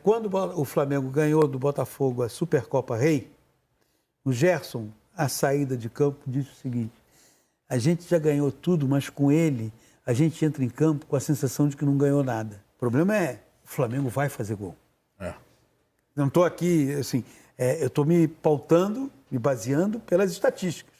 Quando o Flamengo ganhou do Botafogo a Supercopa Rei, o Gerson, à saída de campo, disse o seguinte: a gente já ganhou tudo, mas com ele a gente entra em campo com a sensação de que não ganhou nada. O problema é, o Flamengo vai fazer gol. Não estou aqui, assim, eu estou me pautando, me baseando pelas estatísticas.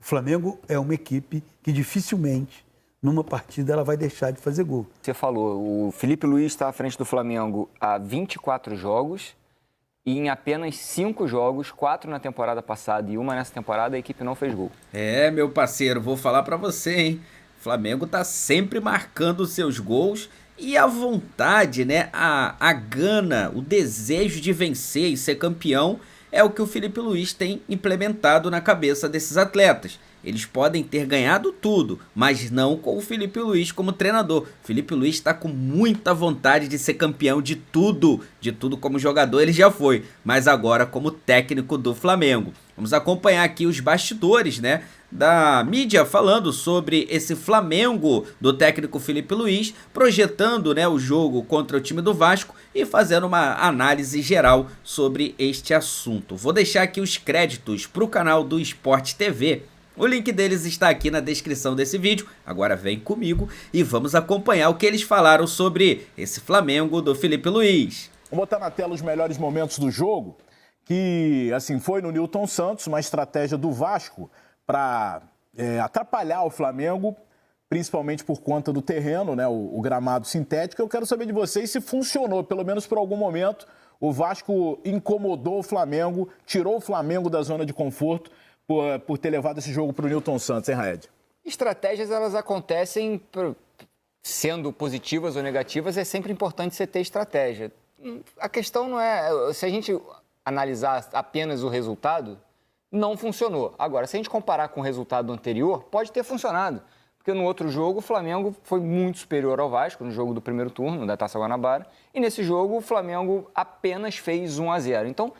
O Flamengo é uma equipe que dificilmente, numa partida, ela vai deixar de fazer gol. Você falou, o Felipe Luiz está à frente do Flamengo há 24 jogos e em apenas 5 jogos, 4 na temporada passada e 1 nessa temporada, a equipe não fez gol. Meu parceiro, vou falar pra você, hein? O Flamengo tá sempre marcando os seus gols e a vontade, né? A gana, o desejo de vencer e ser campeão é o que o Felipe Luiz tem implementado na cabeça desses atletas. Eles podem ter ganhado tudo, mas não com o Felipe Luiz como treinador. O Felipe Luiz está com muita vontade de ser campeão de tudo como jogador ele já foi, mas agora como técnico do Flamengo. Vamos acompanhar aqui os bastidores, né, da mídia falando sobre esse Flamengo do técnico Felipe Luiz, projetando, né, o jogo contra o time do Vasco e fazendo uma análise geral sobre este assunto. Vou deixar aqui os créditos para o canal do Sport TV. O link deles está aqui na descrição desse vídeo. Agora vem comigo e vamos acompanhar o que eles falaram sobre esse Flamengo do Felipe Luiz. Vou botar na tela os melhores momentos do jogo, que assim foi no Nilton Santos, uma estratégia do Vasco para atrapalhar o Flamengo, principalmente por conta do terreno, né, o gramado sintético. Eu quero saber de vocês se funcionou, pelo menos por algum momento, o Vasco incomodou o Flamengo, tirou o Flamengo da zona de conforto, por ter levado esse jogo para o Nilton Santos, hein, Raed? Estratégias, elas acontecem, sendo positivas ou negativas, é sempre importante você ter estratégia. A questão não é... Se a gente analisar apenas o resultado, não funcionou. Agora, se a gente comparar com o resultado anterior, pode ter funcionado. Porque no outro jogo, o Flamengo foi muito superior ao Vasco, no jogo do primeiro turno, da Taça Guanabara, e nesse jogo, o Flamengo apenas fez 1-0. Então,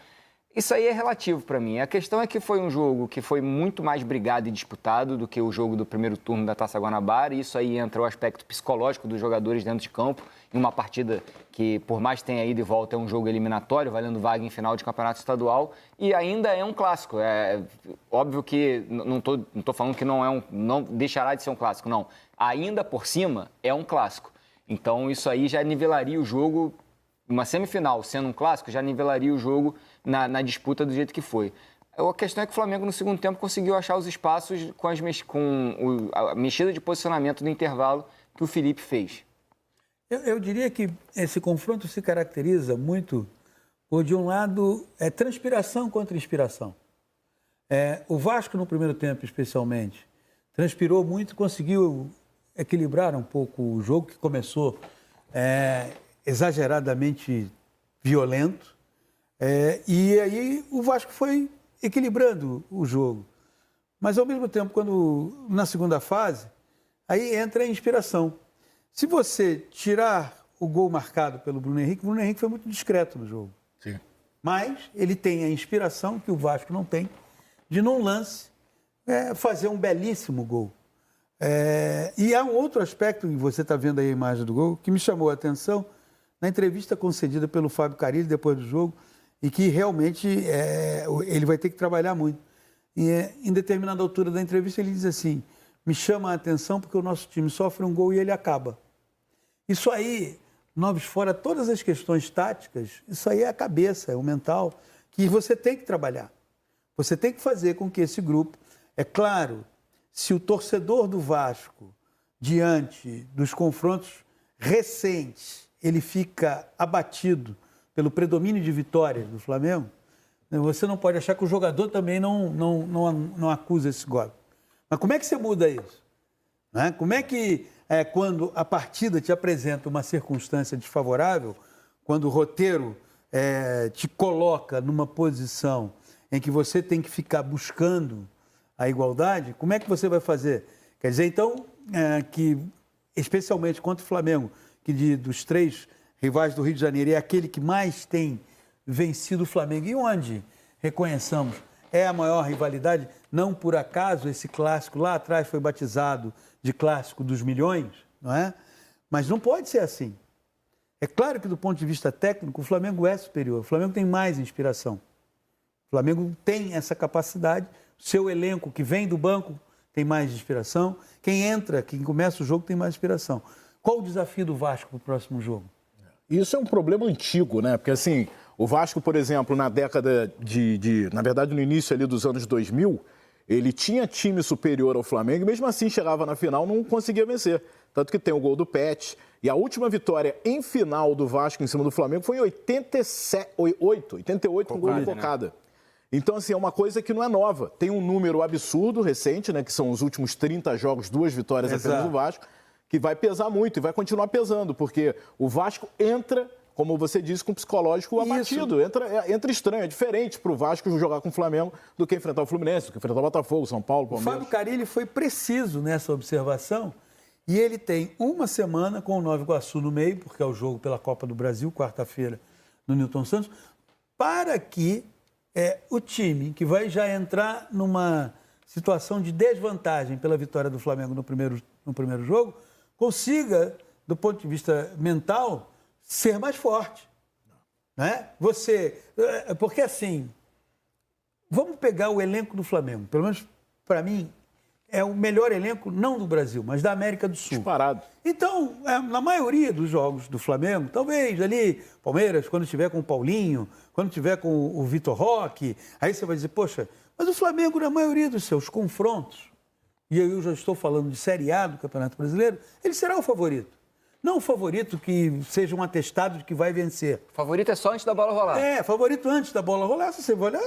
isso aí é relativo para mim. A questão é que foi um jogo que foi muito mais brigado e disputado do que o jogo do primeiro turno da Taça Guanabara. E isso aí entra o aspecto psicológico dos jogadores dentro de campo, em uma partida que, por mais que tenha ido e volta, é um jogo eliminatório, valendo vaga em final de campeonato estadual. E ainda é um clássico. É óbvio que não tô falando que não deixará de ser um clássico, não. Ainda por cima é um clássico. Então isso aí já nivelaria o jogo. Uma semifinal sendo um clássico já nivelaria o jogo na disputa do jeito que foi. A questão é que o Flamengo no segundo tempo conseguiu achar os espaços com a mexida de posicionamento do intervalo que o Felipe fez. Eu diria que esse confronto se caracteriza muito por, de um lado, transpiração contra inspiração. O Vasco, no primeiro tempo, especialmente, transpirou muito e conseguiu equilibrar um pouco o jogo, que começou exageradamente violento. E aí o Vasco foi equilibrando o jogo. Mas, ao mesmo tempo, quando na segunda fase, aí entra a inspiração. Se você tirar o gol marcado pelo Bruno Henrique foi muito discreto no jogo. Sim. Mas ele tem a inspiração, que o Vasco não tem, de num lance fazer um belíssimo gol. E há um outro aspecto, e você está vendo aí a imagem do gol, que me chamou a atenção na entrevista concedida pelo Fábio Carille depois do jogo, e que realmente ele vai ter que trabalhar muito. E em determinada altura da entrevista ele diz assim: me chama a atenção porque o nosso time sofre um gol e ele acaba. Isso aí, nós fora todas as questões táticas, isso aí é a cabeça, é o mental, que você tem que trabalhar. Você tem que fazer com que esse grupo... É claro, se o torcedor do Vasco, diante dos confrontos recentes, ele fica abatido pelo predomínio de vitórias do Flamengo, você não pode achar que o jogador também não acusa esse golpe. Mas como é que você muda isso? Né? Como é que, quando a partida te apresenta uma circunstância desfavorável, quando o roteiro te coloca numa posição em que você tem que ficar buscando a igualdade, como é que você vai fazer? Quer dizer, então, que especialmente contra o Flamengo, que dos 3 rivais do Rio de Janeiro é aquele que mais tem vencido o Flamengo. E onde, reconheçamos, é a maior rivalidade? Não por acaso esse clássico lá atrás foi batizado de clássico dos milhões, não é? Mas não pode ser assim. É claro que, do ponto de vista técnico, o Flamengo é superior. O Flamengo tem mais inspiração. O Flamengo tem essa capacidade. O seu elenco que vem do banco tem mais inspiração. Quem entra, quem começa o jogo, tem mais inspiração. Qual o desafio do Vasco para o próximo jogo? Isso é um problema antigo, né? Porque, assim, o Vasco, por exemplo, na década na verdade, no início ali dos anos 2000, ele tinha time superior ao Flamengo e, mesmo assim, chegava na final, não conseguia vencer. Tanto que tem o gol do Pet. E a última vitória em final do Vasco em cima do Flamengo foi em 88, com gol de Cocada. Né? Então, assim, é uma coisa que não é nova. Tem um número absurdo, recente, né? Que são os últimos 30 jogos, 2 vitórias apenas do Vasco, que vai pesar muito e vai continuar pesando, porque o Vasco entra, como você disse, com o psicológico abatido. Entra estranho, é diferente para o Vasco jogar com o Flamengo do que enfrentar o Fluminense, do que enfrentar o Botafogo, São Paulo, Palmeiras. O Fábio Carilli foi preciso nessa observação e ele tem uma semana com o Nova Iguaçu no meio, porque é o jogo pela Copa do Brasil, quarta-feira, no Newton Santos, para que o time que vai já entrar numa situação de desvantagem pela vitória do Flamengo no primeiro jogo, consiga, do ponto de vista mental, ser mais forte. Né? Porque assim, vamos pegar o elenco do Flamengo, pelo menos para mim, é o melhor elenco, não do Brasil, mas da América do Sul. Disparado. Então, na maioria dos jogos do Flamengo, talvez ali, Palmeiras, quando estiver com o Paulinho, quando estiver com o Vitor Roque, aí você vai dizer, poxa, mas o Flamengo, na maioria dos seus confrontos, e eu já estou falando de Série A do Campeonato Brasileiro, ele será o favorito. Não o favorito que seja um atestado de que vai vencer. O favorito é só antes da bola rolar. Favorito antes da bola rolar. Você vai olhar,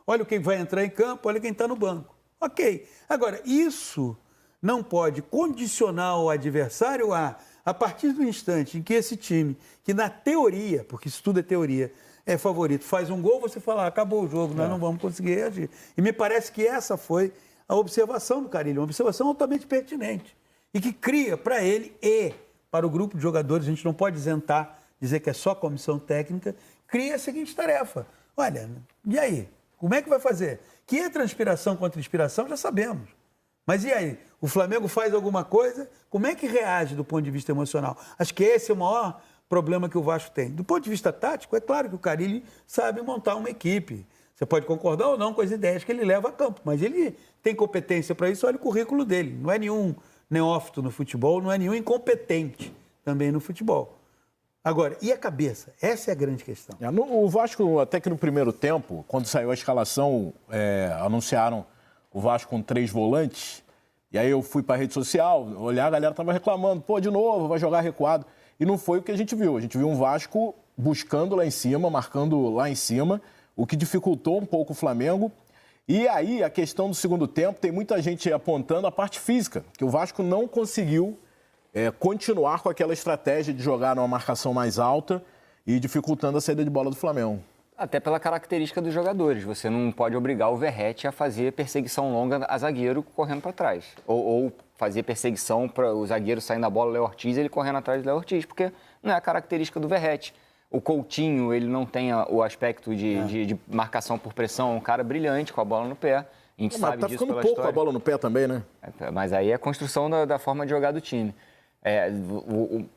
olha quem vai entrar em campo, olha quem está no banco. Ok. Agora, isso não pode condicionar o adversário a partir do instante em que esse time, que na teoria, porque isso tudo é teoria, é favorito, faz um gol, você fala, acabou o jogo, nós não vamos conseguir reagir. E me parece que essa foi a observação do Carilli, uma observação altamente pertinente e que cria para ele e para o grupo de jogadores, a gente não pode isentar, dizer que é só comissão técnica, cria a seguinte tarefa. Olha, e aí? Como é que vai fazer? Que é transpiração contra inspiração, já sabemos. Mas e aí? O Flamengo faz alguma coisa, como é que reage do ponto de vista emocional? Acho que esse é o maior problema que o Vasco tem. Do ponto de vista tático, é claro que o Carilli sabe montar uma equipe. Você pode concordar ou não com as ideias que ele leva a campo, mas ele tem competência para isso, olha o currículo dele. Não é nenhum neófito no futebol, não é nenhum incompetente também no futebol. Agora, e a cabeça? Essa é a grande questão. O Vasco, até que no primeiro tempo, quando saiu a escalação, anunciaram o Vasco com 3 volantes, e aí eu fui para a rede social, olhar, a galera estava reclamando, de novo, vai jogar recuado. E não foi o que a gente viu. A gente viu um Vasco buscando lá em cima, marcando lá em cima, o que dificultou um pouco o Flamengo. E aí, a questão do segundo tempo, tem muita gente apontando a parte física, que o Vasco não conseguiu continuar com aquela estratégia de jogar numa marcação mais alta e dificultando a saída de bola do Flamengo. Até pela característica dos jogadores. Você não pode obrigar o Verratti a fazer perseguição longa a zagueiro correndo para trás. Ou fazer perseguição para o zagueiro saindo da bola, Léo Ortiz, ele correndo atrás do Léo Ortiz, porque não é a característica do Verratti. O Coutinho, ele não tem o aspecto de marcação por pressão, é um cara brilhante com a bola no pé. A gente sabe tá disso ficando pela pouco história. Com a bola no pé também, né? Mas aí é a construção da forma de jogar do time.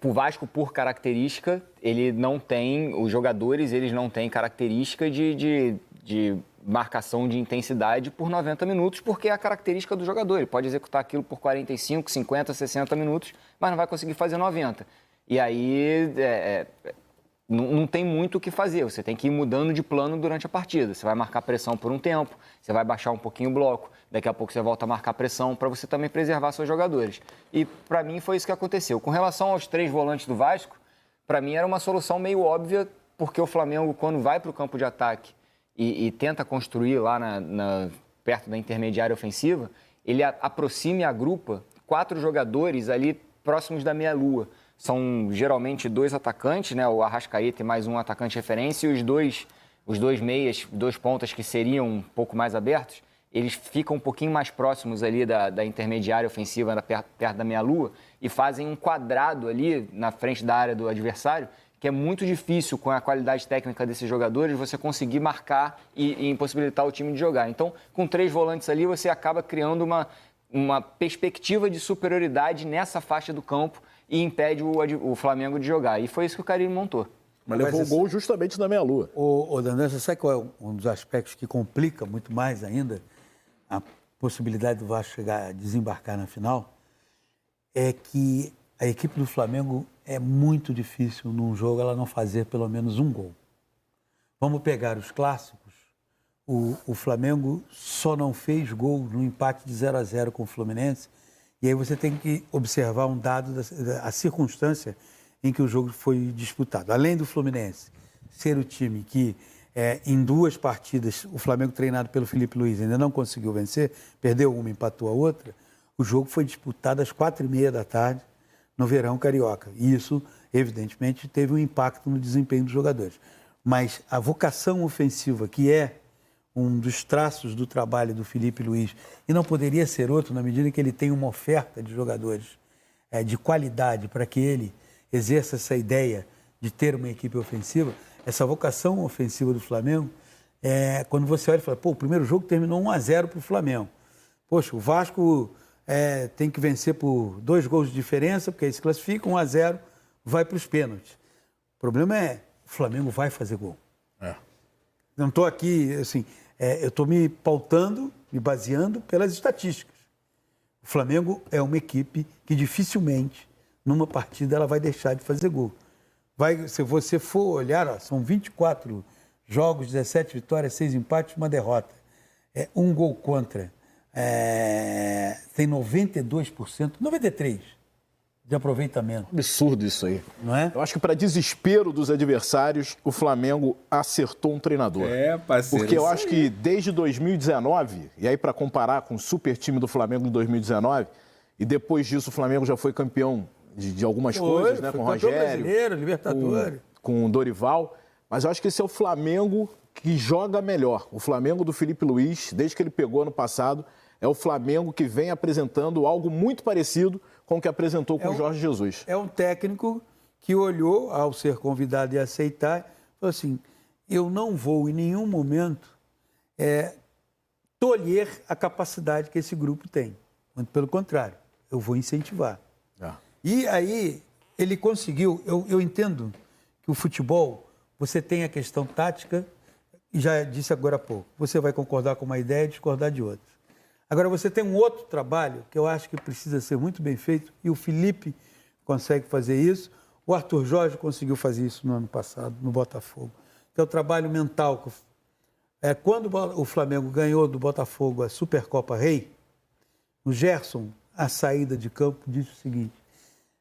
O Vasco, por característica, ele não tem, os jogadores, eles não têm característica de marcação de intensidade por 90 minutos, porque é a característica do jogador. Ele pode executar aquilo por 45, 50, 60 minutos, mas não vai conseguir fazer 90. E aí não tem muito o que fazer, você tem que ir mudando de plano durante a partida. Você vai marcar pressão por um tempo, você vai baixar um pouquinho o bloco, daqui a pouco você volta a marcar pressão para você também preservar seus jogadores. E para mim foi isso que aconteceu. Com relação aos 3 volantes do Vasco, para mim era uma solução meio óbvia, porque o Flamengo, quando vai para o campo de ataque e tenta construir lá perto da intermediária ofensiva, ele aproxima e agrupa 4 jogadores ali próximos da meia-lua. São geralmente 2 atacantes, né? O Arrascaeta e mais um atacante referência, e os dois meias, 2 pontas que seriam um pouco mais abertos, eles ficam um pouquinho mais próximos ali da intermediária ofensiva, perto da meia-lua, e fazem um quadrado ali na frente da área do adversário, que é muito difícil, com a qualidade técnica desses jogadores, você conseguir marcar e impossibilitar o time de jogar. Então, com 3 volantes ali, você acaba criando uma perspectiva de superioridade nessa faixa do campo, e impede o Flamengo de jogar. E foi isso que o Carille montou. Mas levou o gol justamente na meia-lua. Ô Dandan, você sabe qual é um dos aspectos que complica muito mais ainda a possibilidade do Vasco chegar a desembarcar na final? É que a equipe do Flamengo é muito difícil num jogo ela não fazer pelo menos um gol. Vamos pegar os clássicos. O Flamengo só não fez gol no empate de 0-0 com o Fluminense. E aí você tem que observar um dado, a circunstância em que o jogo foi disputado. Além do Fluminense ser o time que, em 2 partidas, o Flamengo treinado pelo Felipe Luiz ainda não conseguiu vencer, perdeu uma, empatou a outra, o jogo foi disputado às 4h30 da tarde, no verão carioca. E isso, evidentemente, teve um impacto no desempenho dos jogadores. Mas a vocação ofensiva, que é um dos traços do trabalho do Felipe Luiz, e não poderia ser outro na medida que ele tem uma oferta de jogadores de qualidade para que ele exerça essa ideia de ter uma equipe ofensiva, essa vocação ofensiva do Flamengo, quando você olha e fala, o primeiro jogo terminou 1-0 para o Flamengo. Poxa, o Vasco tem que vencer por 2 gols de diferença, porque aí se classifica, 1-0, vai para os pênaltis. O problema é, o Flamengo vai fazer gol. Não estou aqui, assim, eu estou me pautando, me baseando pelas estatísticas. O Flamengo é uma equipe que dificilmente, numa partida, ela vai deixar de fazer gol. Se você for olhar, são 24 jogos, 17 vitórias, 6 empates, 1 derrota. 1 gol contra. Tem 92%, 93% de aproveitamento. Absurdo isso aí. Não é? Eu acho que, para desespero dos adversários, o Flamengo acertou um treinador. Parceiro. Porque eu acho que desde 2019, e aí para comparar com o super time do Flamengo em 2019, e depois disso o Flamengo já foi campeão de algumas coisas, né? Com o Rogério, brasileiro, Libertadores. Com o Dorival. Mas eu acho que esse é o Flamengo que joga melhor. O Flamengo do Felipe Luiz, desde que ele pegou ano passado, é o Flamengo que vem apresentando algo muito parecido com o que apresentou com o Jorge Jesus. É um técnico que olhou, ao ser convidado e aceitar, falou assim, eu não vou em nenhum momento tolher a capacidade que esse grupo tem. Muito pelo contrário, eu vou incentivar. E aí ele conseguiu, eu entendo que o futebol, você tem a questão tática, e já disse agora há pouco, você vai concordar com uma ideia e discordar de outra. Agora, você tem um outro trabalho que eu acho que precisa ser muito bem feito, e o Felipe consegue fazer isso, o Arthur Jorge conseguiu fazer isso no ano passado, no Botafogo, que é o trabalho mental. Quando o Flamengo ganhou do Botafogo a Supercopa Rei, o Gerson, à saída de campo, disse o seguinte,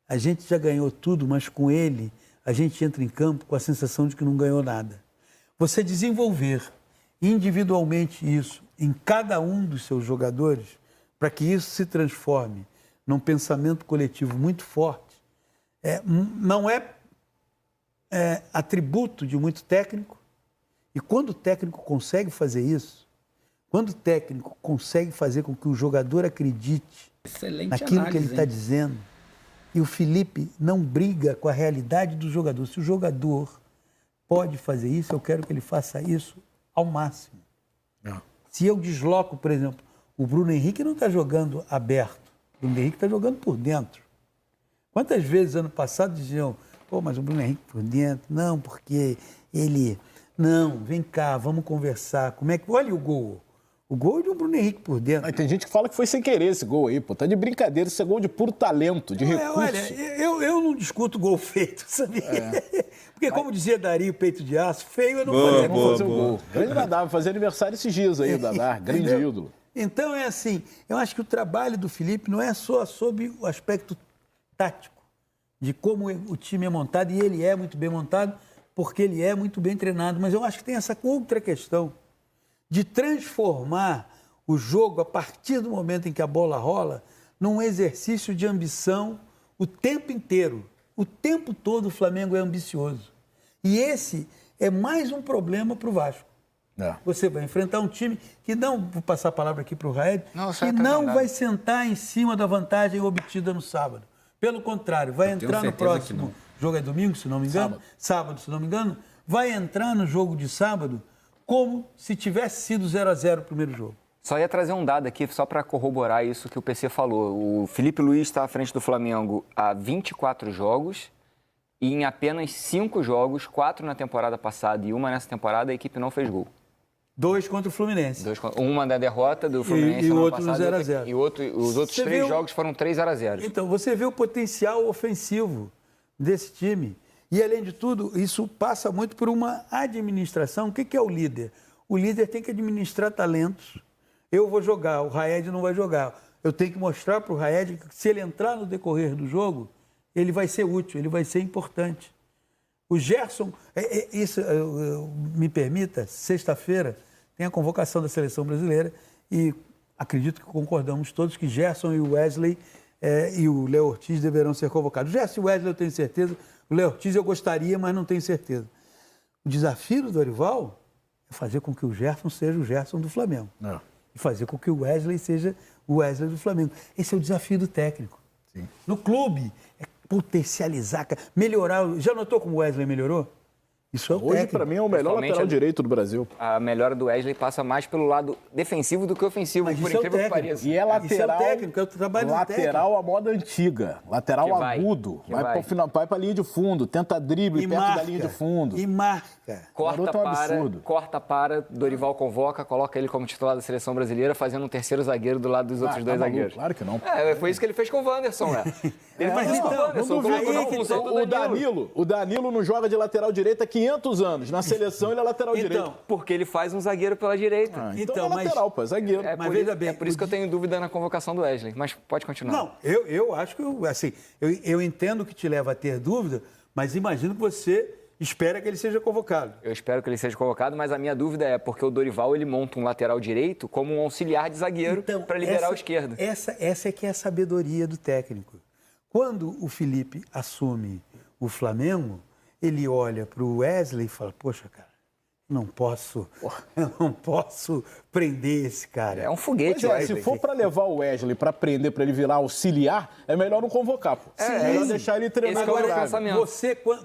a gente já ganhou tudo, mas com ele a gente entra em campo com a sensação de que não ganhou nada. Você desenvolver individualmente isso em cada um dos seus jogadores, para que isso se transforme num pensamento coletivo muito forte, não é atributo de muito técnico. E quando o técnico consegue fazer isso, quando o técnico consegue fazer com que o jogador acredite naquilo que ele está dizendo, e o Felipe não briga com a realidade do jogador. Se o jogador pode fazer isso, eu quero que ele faça isso ao máximo. Se eu desloco, por exemplo, o Bruno Henrique não está jogando aberto. O Bruno Henrique está jogando por dentro. Quantas vezes, ano passado, diziam, mas o Bruno Henrique por dentro? Não, porque ele... Não, vem cá, vamos conversar. Como é que... Olha o gol. O gol é de um Bruno Henrique por dentro. Tem gente que fala que foi sem querer esse gol aí, pô. Tá de brincadeira, esse é gol de puro talento, de recurso. Olha, eu não discuto gol feito, sabia? Porque, como dizia Dario, peito de aço, feio eu não fazer o gol. Grande Dadá, fazer aniversário esses dias aí, o Dadá, grande ídolo. Então, é assim, eu acho que o trabalho do Felipe não é só sobre o aspecto tático, de como o time é montado, e ele é muito bem montado, porque ele é muito bem treinado, mas eu acho que tem essa outra questão de transformar o jogo, a partir do momento em que a bola rola, num exercício de ambição o tempo inteiro. O tempo todo o Flamengo é ambicioso. E esse é mais um problema para o Vasco. Você vai enfrentar um time que não, vou passar a palavra aqui para o Raed, que não vai sentar em cima da vantagem obtida no sábado. Pelo contrário, vai entrar no próximo jogo, é domingo, se não me engano, sábado, se não me engano, vai entrar no jogo de sábado como se tivesse sido 0-0 o primeiro jogo. Só ia trazer um dado aqui, só para corroborar isso que o PC falou. O Felipe Luiz está à frente do Flamengo há 24 jogos e em apenas 5 jogos, 4 na temporada passada e 1 nessa temporada, a equipe não fez gol. 2 contra o Fluminense. Uma da derrota do Fluminense e o ano outro no passado, 0-0. E os outros 3 jogos foram 3-0. Então, você vê o potencial ofensivo desse time. E, além de tudo, isso passa muito por uma administração. O que é o líder? O líder tem que administrar talentos. Eu vou jogar, o Raed não vai jogar. Eu tenho que mostrar para o Raed que, se ele entrar no decorrer do jogo, ele vai ser útil, ele vai ser importante. O Gerson, me permita, sexta-feira tem a convocação da Seleção Brasileira e acredito que concordamos todos que Gerson e o Wesley e o Léo Ortiz deverão ser convocados. O Gerson e o Wesley eu tenho certeza, o Léo Ortiz eu gostaria, mas não tenho certeza. O desafio do Dorival é fazer com que o Gerson seja o Gerson do Flamengo. Não. E fazer com que o Wesley seja o Wesley do Flamengo. Esse é o desafio do técnico. Sim. No clube, é potencializar, melhorar. Já notou como o Wesley melhorou? Isso é o Hoje, para mim, é o melhor lateral direito do Brasil. A melhora do Wesley passa mais pelo lado defensivo do que ofensivo, Mas por isso incrível é o que pareça. E é lateral, isso é o técnico, é o trabalho do lateral à moda antiga, lateral agudo, vai para a linha de fundo, tenta drible perto da linha de fundo. E marca. Corta para, Dorival convoca, coloca ele como titular da Seleção Brasileira, fazendo um terceiro zagueiro do lado dos outros dois zagueiros. Claro que não. Foi isso que ele fez com o Wanderson, Ele fez isso com o Wanderson, colocou na função do Danilo. O Danilo não joga de lateral direito há 500 anos. Na seleção ele é lateral direito. Porque ele faz um zagueiro pela direita. Então é lateral, pô, é zagueiro. Mas veja bem, por isso que eu tenho dúvida na convocação do Wesley. Mas pode continuar. Não, eu acho que, assim, eu entendo que te leva a ter dúvida, mas imagino que você espera que ele seja convocado. Eu espero que ele seja convocado, mas a minha dúvida é porque o Dorival ele monta um lateral direito como um auxiliar de zagueiro para liberar o esquerdo. Essa é que é a sabedoria do técnico. Quando o Felipe assume o Flamengo, ele olha para o Wesley e fala, poxa, cara, eu não posso prender esse cara. É um foguete, Wesley. Se for para levar o Wesley para prender, para ele virar auxiliar, é melhor não convocar, pô. É melhor deixar ele treinar. Agora,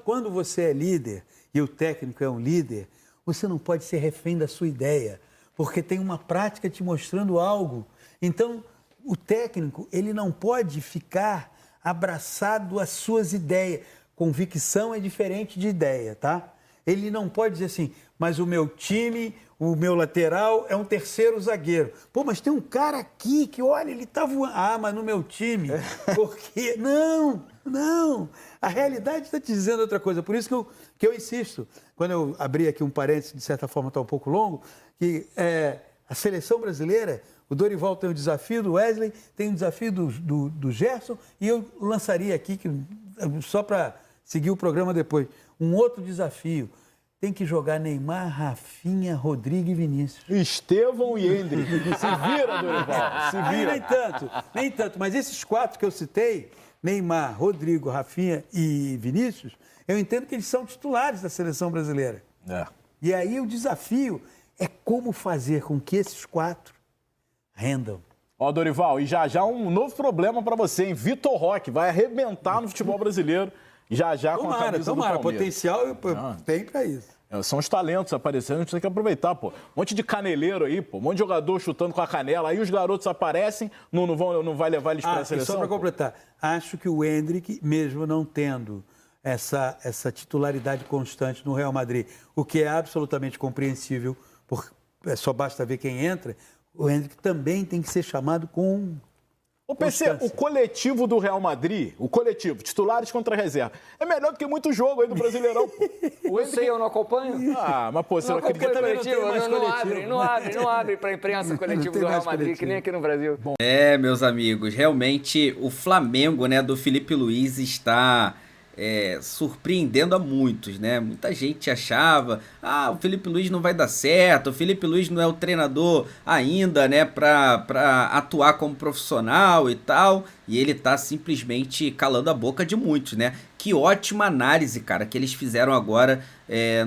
quando você é líder e o técnico é um líder, você não pode ser refém da sua ideia, porque tem uma prática te mostrando algo. Então, o técnico, ele não pode ficar abraçado às suas ideias. Convicção é diferente de ideia, tá? Ele não pode dizer assim, mas o meu time, o meu lateral é um terceiro zagueiro. Pô, mas tem um cara aqui que, olha, ele tá voando. Ah, mas no meu time, porque... Não. A realidade está te dizendo outra coisa. Por isso que eu insisto. Quando eu abri aqui um parênteses, de certa forma está um pouco longo, que a seleção brasileira, o Dorival tem o desafio do Wesley, tem o desafio do Gerson, e eu lançaria aqui, só para seguir o programa depois, um outro desafio. Tem que jogar Neymar, Rafinha, Rodrigo e Vinícius. Estevão e Endrick. Se vira, Dorival. Se vira. Nem tanto. Mas esses 4 que eu citei, Neymar, Rodrigo, Rafinha e Vinícius, eu entendo que eles são titulares da seleção brasileira. E aí o desafio é como fazer com que esses 4 rendam. Ó, Dorival, e já um novo problema para você, hein? Vitor Roque vai arrebentar no futebol brasileiro. Já com a camisa do Palmeiras. Potencial tem para isso. São os talentos aparecendo, a gente tem que aproveitar, pô. Um monte de caneleiro aí, pô. Um monte de jogador chutando com a canela. Aí os garotos aparecem, não vai levar eles para a seleção. E só para completar, acho que o Endrick, mesmo não tendo essa titularidade constante no Real Madrid, o que é absolutamente compreensível, porque só basta ver quem entra, o Endrick também tem que ser chamado com... Ô, PC, o coletivo do Real Madrid, titulares contra reserva, é melhor do que muito jogo aí do Brasileirão. Eu não acompanho. Mas pô, você não acredita também? Não abre para a imprensa coletivo do Real Madrid, que nem aqui no Brasil. Bom. Meus amigos, realmente o Flamengo, né, do Felipe Luiz está... surpreendendo a muitos, né? Muita gente achava, o Felipe Luiz não vai dar certo, o Felipe Luiz não é o treinador ainda, né, para atuar como profissional e tal, e ele tá simplesmente calando a boca de muitos, né? Que ótima análise, cara, que eles fizeram agora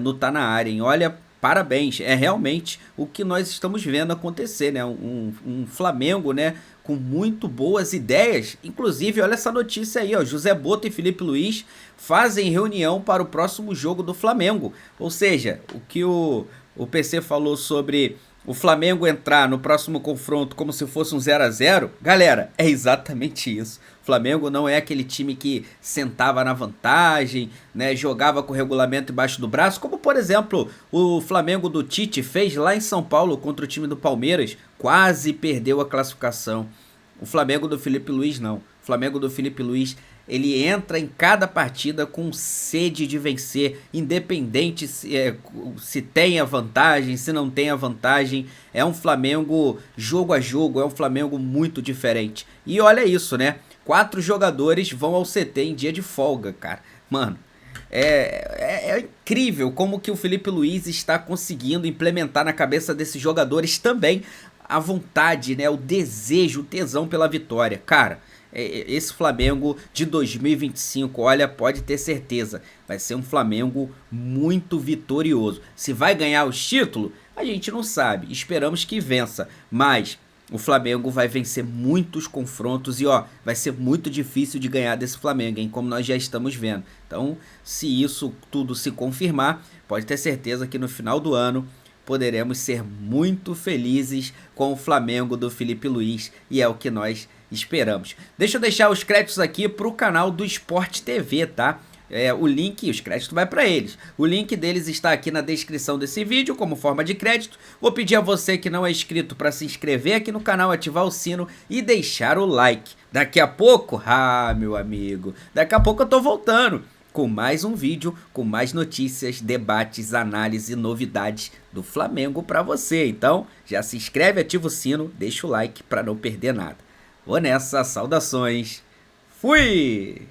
no Tá Na Área, hein? Olha, parabéns, é realmente o que nós estamos vendo acontecer, né? Um Flamengo, né, com muito boas ideias. Inclusive, olha essa notícia aí, ó, José Botto e Felipe Luiz fazem reunião para o próximo jogo do Flamengo. Ou seja, o que o PC falou sobre o Flamengo entrar no próximo confronto como se fosse um 0 a 0, galera, é exatamente isso. O Flamengo não é aquele time que sentava na vantagem, né, jogava com o regulamento embaixo do braço, como por exemplo o Flamengo do Tite fez lá em São Paulo contra o time do Palmeiras, quase perdeu a classificação. O Flamengo do Felipe Luiz não. O Flamengo do Felipe Luiz, ele entra em cada partida com sede de vencer, independente se tem a vantagem, se não tem a vantagem. É um Flamengo jogo a jogo, é um Flamengo muito diferente. E olha isso, né? 4 jogadores vão ao CT em dia de folga, cara. Mano, é incrível como que o Felipe Luiz está conseguindo implementar na cabeça desses jogadores também a vontade, né? O desejo, o tesão pela vitória. Cara, esse Flamengo de 2025, olha, pode ter certeza, vai ser um Flamengo muito vitorioso. Se vai ganhar os títulos, a gente não sabe, esperamos que vença, mas o Flamengo vai vencer muitos confrontos e ó, vai ser muito difícil de ganhar desse Flamengo, hein, como nós já estamos vendo. Então, se isso tudo se confirmar, pode ter certeza que no final do ano poderemos ser muito felizes com o Flamengo do Felipe Luiz e é o que nós esperamos. Deixa eu deixar os créditos aqui para o canal do Sport TV, tá? O link, os créditos vai para eles. O link deles está aqui na descrição desse vídeo como forma de crédito. Vou pedir a você que não é inscrito para se inscrever aqui no canal, ativar o sino e deixar o like. Daqui a pouco, meu amigo, daqui a pouco eu tô voltando com mais um vídeo, com mais notícias, debates, análise e novidades do Flamengo para você. Então, já se inscreve, ativa o sino, deixa o like para não perder nada. Vou nessa, saudações, fui!